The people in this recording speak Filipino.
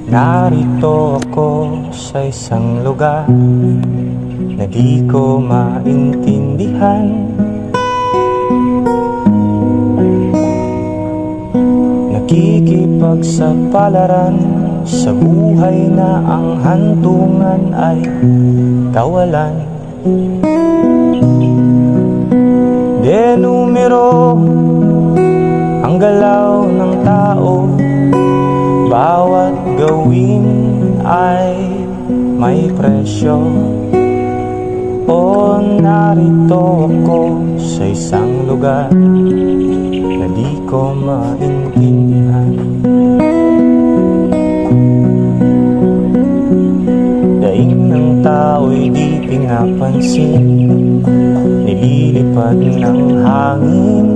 Narito ako sa isang lugar na di ko maintindihan. Nakikipagsapalaran sa buhay na ang hantungan ay kawalan. De numero ang galaw ng tao, bawat gawin ay may presyo. O narito ako sa isang lugar na di ko maintindihan. Daing ng tao'y di pinapansin, nililipad ng hangin